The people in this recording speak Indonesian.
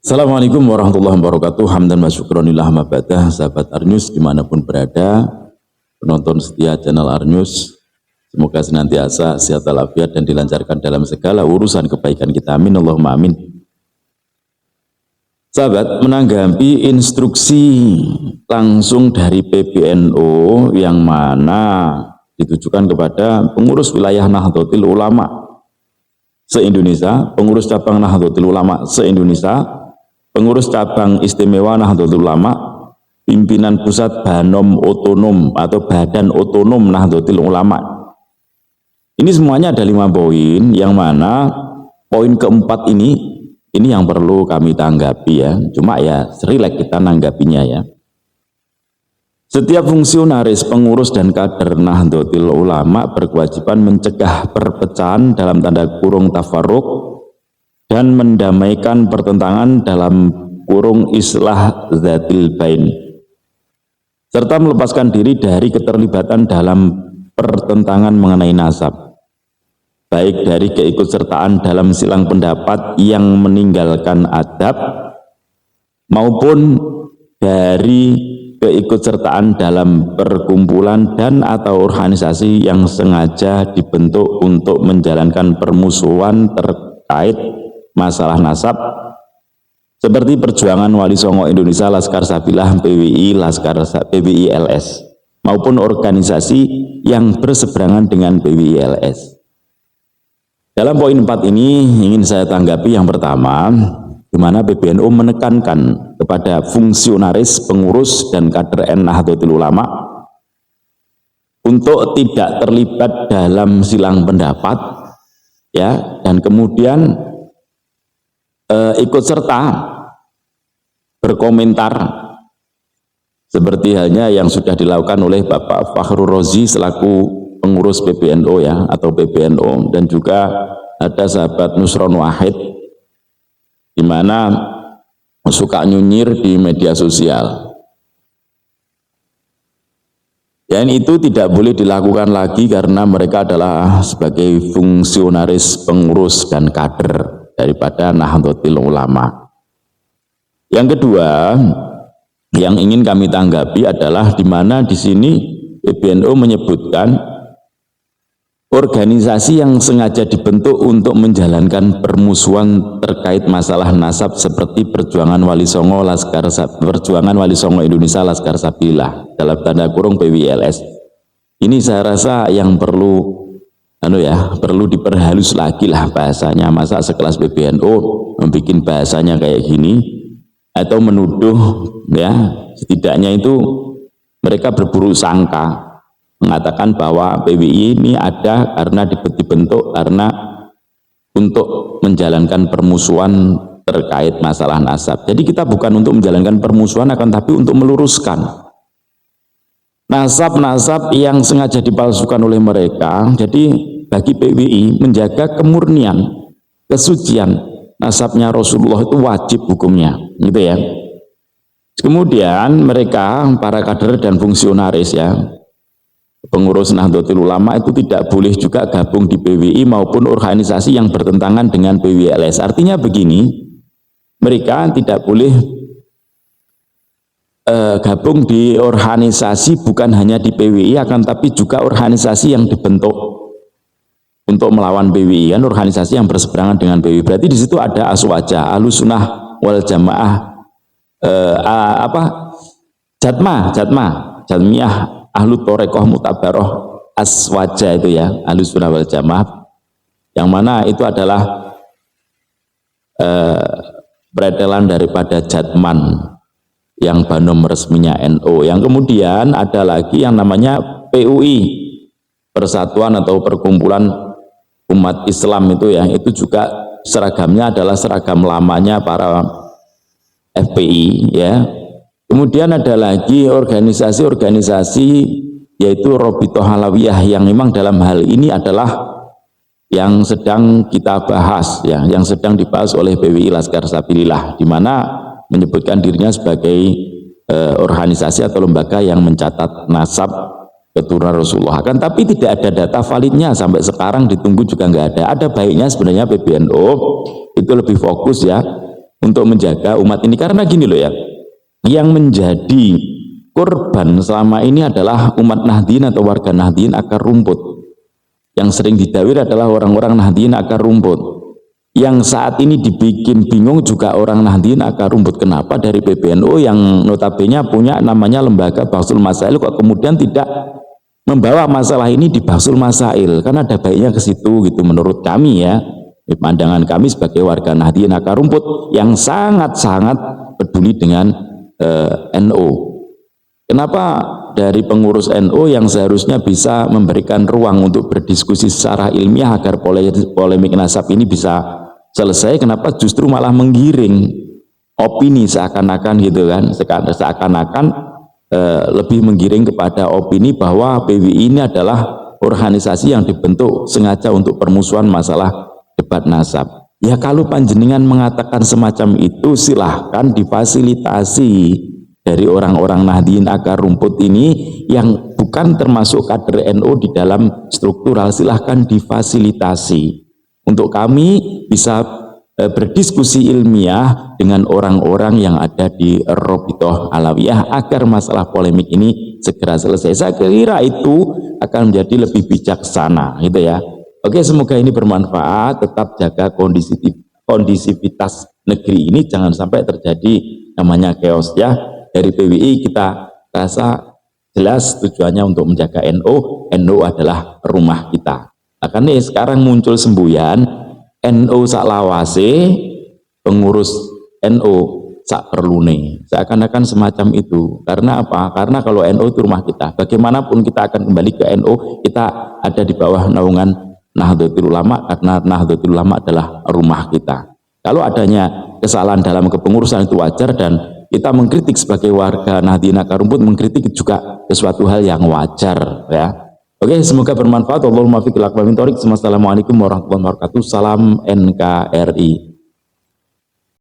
Assalamualaikum warahmatullahi wabarakatuh. Hamdan wa syukronillah mabadah. Sahabat Arnews dimanapun berada, penonton setia channel Arnews, semoga senantiasa sehat walafiat dan dilancarkan dalam segala urusan kebaikan kita. Amin Allahumma amin. Sahabat, menanggapi instruksi langsung dari PBNU yang mana ditujukan kepada pengurus wilayah Nahdlatul Ulama se-Indonesia, pengurus cabang Nahdlatul Ulama se-Indonesia, pengurus cabang istimewa Nahdlatul Ulama, pimpinan pusat Banom Otonom atau Badan Otonom Nahdlatul Ulama. Ini semuanya ada 5 poin, yang mana poin keempat ini yang perlu kami tanggapi ya. Cuma ya rileks kita nanggapinya ya. Setiap fungsionaris, pengurus dan kader Nahdlatul Ulama berkewajiban mencegah perpecahan dalam tanda kurung tafarruq dan mendamaikan pertentangan dalam kurung islah zatil bain, serta melepaskan diri dari keterlibatan dalam pertentangan mengenai nasab, baik dari keikutsertaan dalam silang pendapat yang meninggalkan adab maupun dari keikutsertaan dalam perkumpulan dan atau organisasi yang sengaja dibentuk untuk menjalankan permusuhan terkait masalah nasab, seperti Perjuangan Wali Songo Indonesia, Laskar Sabilah, PWI, PWI LS, maupun organisasi yang berseberangan dengan PWI LS. Dalam poin 4 ini ingin saya tanggapi yang pertama, di mana PBNU menekankan kepada fungsionaris, pengurus dan kader Nahdlatul Ulama untuk tidak terlibat dalam silang pendapat ya, dan kemudian ikut serta berkomentar seperti halnya yang sudah dilakukan oleh Bapak Fakhrul Rozi selaku pengurus PBNU ya, atau PBNU, dan juga ada sahabat Nusron Wahid di mana suka nyunyir di media sosial. Dan itu tidak boleh dilakukan lagi karena mereka adalah sebagai fungsionaris, pengurus dan kader daripada Nahdlatul Ulama. Yang kedua yang ingin kami tanggapi adalah di mana di sini PBNU menyebutkan organisasi yang sengaja dibentuk untuk menjalankan permusuhan terkait masalah nasab seperti Perjuangan Wali Songo Indonesia, Laskar Sabilah dalam tanda kurung PWLS. Ini saya rasa yang perlu perlu diperhalus lagi lah bahasanya. Masa sekelas PBNU membuat bahasanya kayak gini, atau menuduh ya, setidaknya itu mereka berburu sangka mengatakan bahwa PWI ini ada karena dibentuk karena untuk menjalankan permusuhan terkait masalah nasab. Jadi kita bukan untuk menjalankan permusuhan, akan tapi untuk meluruskan nasab-nasab yang sengaja dipalsukan oleh mereka. Jadi bagi PWI menjaga kemurnian, kesucian nasabnya Rasulullah itu wajib hukumnya, gitu ya. Kemudian mereka, para kader dan fungsionaris ya, pengurus Nahdlatul Ulama itu tidak boleh juga gabung di PWI maupun organisasi yang bertentangan dengan PWLS. Artinya begini, mereka tidak boleh gabung di organisasi bukan hanya di PWI, akan tapi juga organisasi yang dibentuk untuk melawan PWI, kan organisasi yang berseberangan dengan PWI. Berarti di situ ada aswaja, Ahlussunnah wal Jamaah, Jatmiyah, Ahlu Torekoh Mutabaroh, aswaja itu ya, Ahlussunnah wal Jamaah, yang mana itu adalah pretelan daripada Jatman yang Banom resminya NU. Yang kemudian ada lagi yang namanya PUI, Persatuan atau Perkumpulan Umat Islam itu ya, itu juga seragamnya adalah seragam lamanya para FPI ya. Kemudian ada lagi organisasi-organisasi yaitu Robitoh Halawiyah, yang memang dalam hal ini adalah yang sedang kita bahas ya, yang sedang dibahas oleh PWI Laskar Sabilillah, di mana menyebutkan dirinya sebagai organisasi atau lembaga yang mencatat nasab keturunan Rasulullah. Akan tapi tidak ada data validnya sampai sekarang, ditunggu juga nggak ada. Ada baiknya sebenarnya PBNU itu lebih fokus ya untuk menjaga umat ini. Karena gini loh ya, yang menjadi korban selama ini adalah umat Nahdien atau warga Nahdien akar rumput. Yang sering didawir adalah orang-orang Nahdien akar rumput. Yang saat ini dibikin bingung juga orang Nahdien akar rumput. Kenapa dari PBNU yang notabene punya namanya lembaga Bahsul Masail kok kemudian tidak membawa masalah ini di Bahsul Masail? Karena ada baiknya ke situ gitu menurut kami ya. Di pandangan kami sebagai warga Nahdien akar rumput yang sangat-sangat peduli dengan NU. Kenapa dari pengurus NU yang seharusnya bisa memberikan ruang untuk berdiskusi secara ilmiah agar polemik nasab ini bisa selesai, kenapa justru malah menggiring opini seakan-akan gitu kan, seakan-akan lebih menggiring kepada opini bahwa PWI ini adalah organisasi yang dibentuk sengaja untuk permusuhan masalah debat nasab. Ya kalau panjenengan mengatakan semacam itu, silahkan difasilitasi dari orang-orang Nahdien akar rumput ini yang bukan termasuk kader NU di dalam struktural, silahkan difasilitasi untuk kami bisa berdiskusi ilmiah dengan orang-orang yang ada di Robitoh Alawiyah agar masalah polemik ini segera selesai. Saya kira itu akan menjadi lebih bijaksana gitu ya. Oke, semoga ini bermanfaat. Tetap jaga kondisivitas negeri ini, jangan sampai terjadi namanya chaos ya. Dari PWI kita rasa jelas tujuannya untuk menjaga NU. NU adalah rumah kita. Nah, karena sekarang muncul semboyan NU sak lawase, pengurus NU sak perlune. Seakan-akan semacam itu. Karena apa? Karena kalau NU itu rumah kita, bagaimanapun kita akan kembali ke NU, kita ada di bawah naungan Nahdlatul Ulama, karena Nahdlatul Ulama adalah rumah kita. Kalau adanya kesalahan dalam kepengurusan itu wajar, dan kita mengkritik sebagai warga Nahdien akar rumput, mengkritik juga sesuatu hal yang wajar ya. Oke, semoga bermanfaat. Allahumma fiqh al-aqwam min thoriq. Assalamualaikum warahmatullahi wabarakatuh. Salam NKRI.